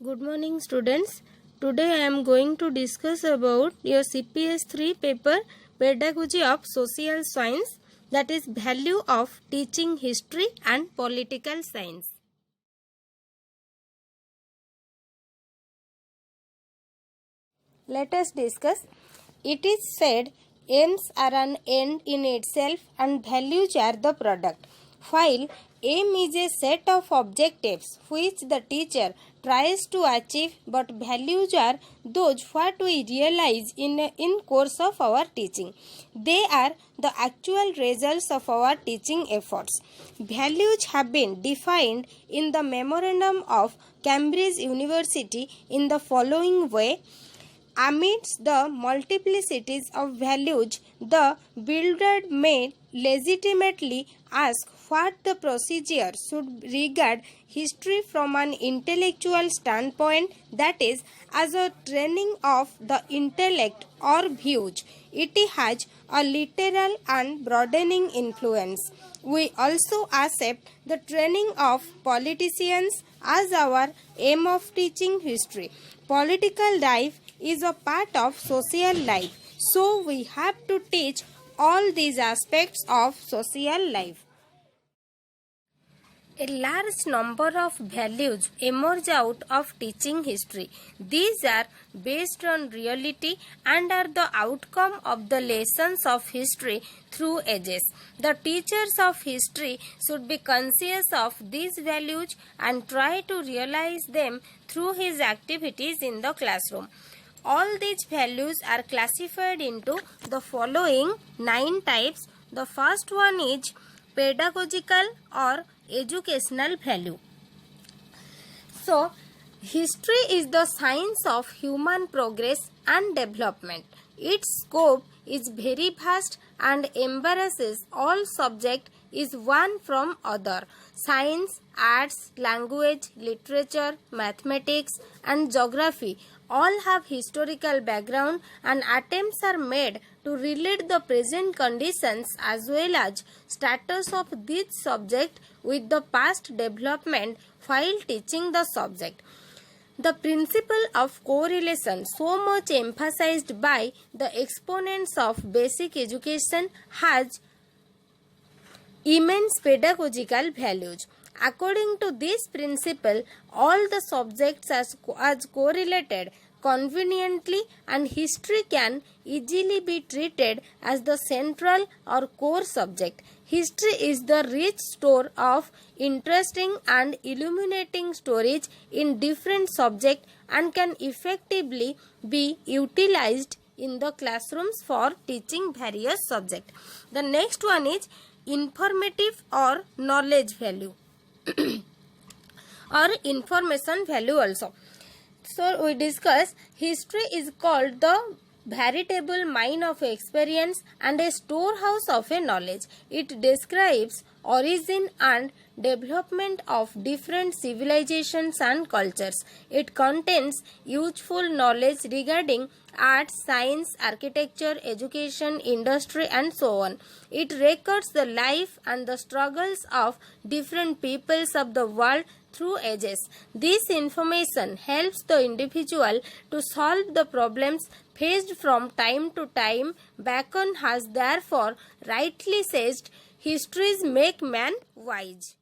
Good morning students. Today I am going to discuss about your CPS 3 paper Pedagogy of Social Science, that is value of teaching history and political science. Let us discuss. It is said aims are an end in itself and values are the product. While aim is a set of objectives which the teacher tries to achieve, but values are those what we realize in course of our teaching. They are the actual results of our teaching efforts. Values have been defined in the memorandum of Cambridge University in the following way. Amidst the multiplicities of values, the builder may legitimately ask what the procedure should regard history from an intellectual standpoint, that is, as a training of the intellect or views. It has a literal and broadening influence. We also accept the training of politicians as our aim of teaching history. Political life is a part of social life, so we have to teach all these aspects of social life. A large number of values emerge out of teaching history. These are based on reality and are the outcome of the lessons of history through ages. The teachers of history should be conscious of these values and try to realize them through his activities in the classroom. All these values are classified into the following 9 types. The first one is pedagogical or educational value. So, history is the science of human progress and development. Its scope is very vast and embraces all subjects is one from other. Science, arts, language, literature, mathematics and geography all have historical background, and attempts are made to relate the present conditions as well as status of this subject with the past development while teaching the subject. The principle of correlation, so much emphasized by the exponents of basic education, has immense pedagogical values. According to this principle, all the subjects are correlated conveniently, and history can easily be treated as the central or core subject. History is the rich store of interesting and illuminating stories in different subjects and can effectively be utilized in the classrooms for teaching various subjects. The next one is informative or knowledge value or information value also. So we discuss history is called the veritable mine of experience and a storehouse of a knowledge. It describes origin and development of different civilizations and cultures. It contains useful knowledge regarding art, science, architecture, education, industry and so on. It records the life and the struggles of different peoples of the world through ages. This information helps the individual to solve the problems faced from time to time. Bacon has therefore rightly said, histories make man wise.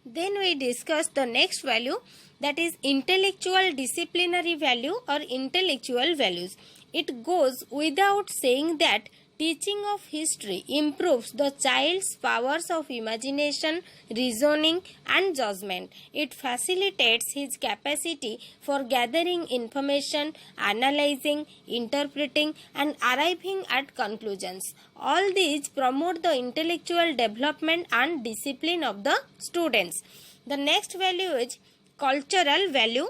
Then we discuss the next value, that is intellectual disciplinary value or intellectual values. It goes without saying that teaching of history improves the child's powers of imagination, reasoning and judgment. It facilitates his capacity for gathering information, analyzing, interpreting and arriving at conclusions. All these promote the intellectual development and discipline of the students. The next value is cultural value.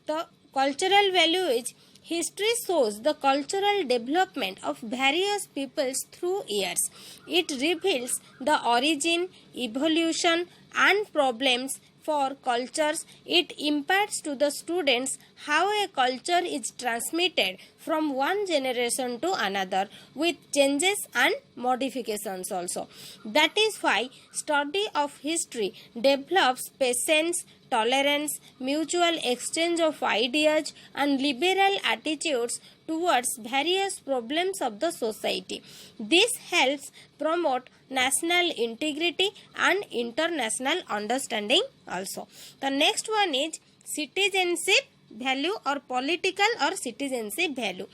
The cultural value is history shows the cultural development of various peoples through years. It reveals the origin, evolution and problems for cultures. It imparts to the students how a culture is transmitted from one generation to another with changes and modifications also. That is why study of history develops patience, tolerance, mutual exchange of ideas, and liberal attitudes towards various problems of the society. This helps promote national integrity and international understanding also. The next one is citizenship value or political or citizenship value.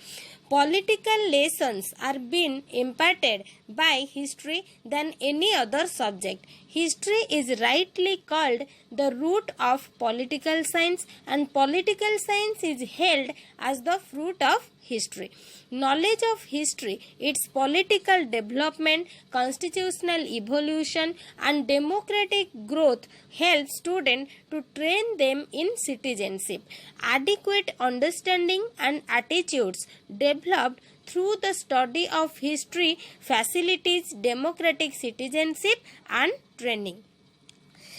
Political lessons are being imparted by history than any other subject. History is rightly called the root of political science, and political science is held as the fruit of history. Knowledge of history, its political development, constitutional evolution, and democratic growth helps students to train them in citizenship. Adequate understanding and attitudes developed through the study of history facilitates democratic citizenship and training.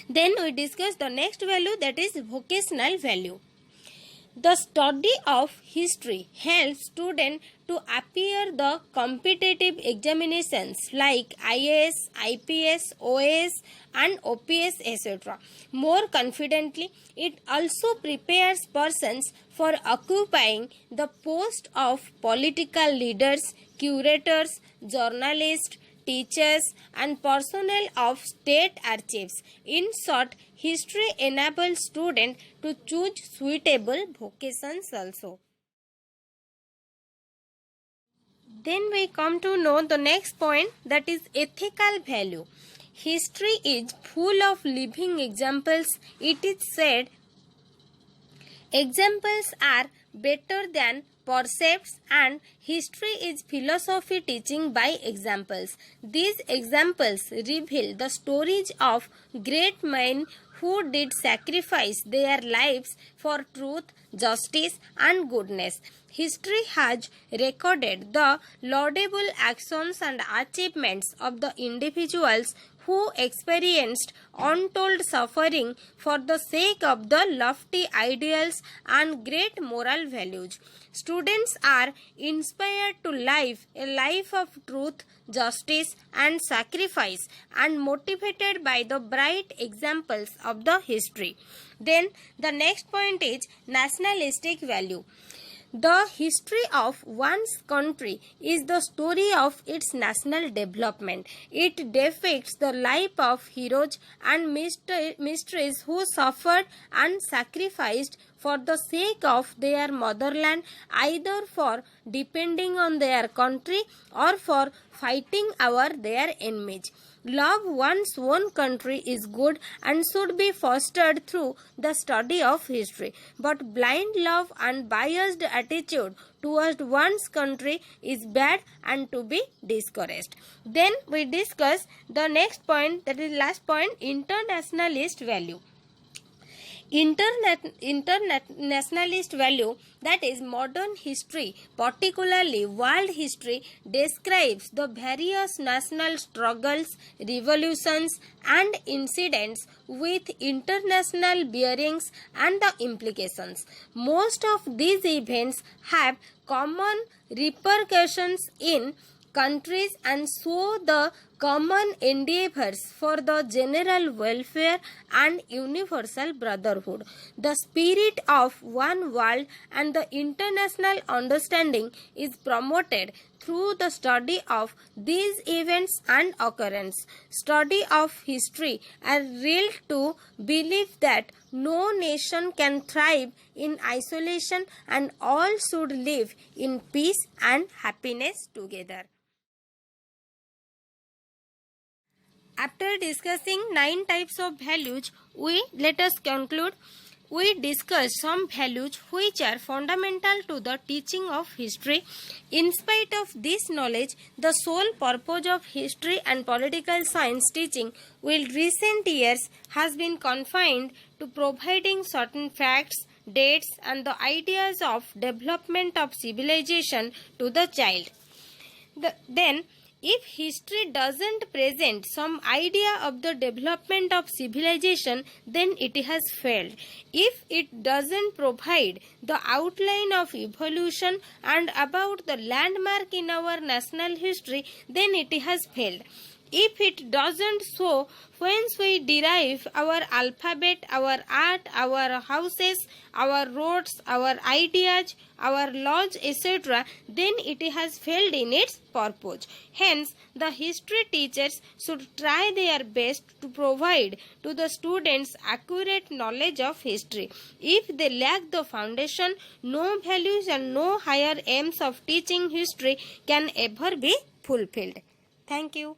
Then we discuss the next value, that is vocational value. The study of history helps students to appear the competitive examinations like IAS, IPS, OAS and OPS etc. more confidently. It also prepares persons for occupying the post of political leaders, curators, journalists, teachers and personnel of state archives. In short, history enables students to choose suitable vocations also. Then we come to know the next point, that is ethical value. History is full of living examples. It is said, examples are better than percepts, and history is philosophy teaching by examples. These examples reveal the stories of great men who did sacrifice their lives for truth, justice and goodness. History has recorded the laudable actions and achievements of the individuals who experienced untold suffering for the sake of the lofty ideals and great moral values. Students are inspired to live a life of truth, justice and sacrifice, and motivated by the bright examples of the history. Then the next point is nationalistic value. The history of one's country is the story of its national development. It depicts the life of heroes and mysteries who suffered and sacrificed for the sake of their motherland, either for depending on their country or for fighting their enemies. Love one's own country is good and should be fostered through the study of history. But blind love and biased attitude towards one's country is bad and to be discouraged. Then we discuss the next point, that is last point, internationalist value. Internationalist value, that is modern history, particularly world history, describes the various national struggles, revolutions and incidents with international bearings and the implications. Most of these events have common repercussions in countries and show the common endeavors for the general welfare and universal brotherhood. The spirit of one world and the international understanding is promoted through the study of these events and occurrences. Study of history are real to believe that no nation can thrive in isolation and all should live in peace and happiness together. After discussing 9 types of values, let us conclude. We discussed some values which are fundamental to the teaching of history. In spite of this knowledge, the sole purpose of history and political science teaching in recent years has been confined to providing certain facts, dates and the ideas of development of civilization to the child. Then If history doesn't present some idea of the development of civilization, then it has failed. If it doesn't provide the outline of evolution and about the landmark in our national history, then it has failed. If it doesn't show whence we derive our alphabet, our art, our houses, our roads, our ideas, our laws, etc., then it has failed in its purpose. Hence, the history teachers should try their best to provide to the students accurate knowledge of history. If they lack the foundation, no values and no higher aims of teaching history can ever be fulfilled. Thank you.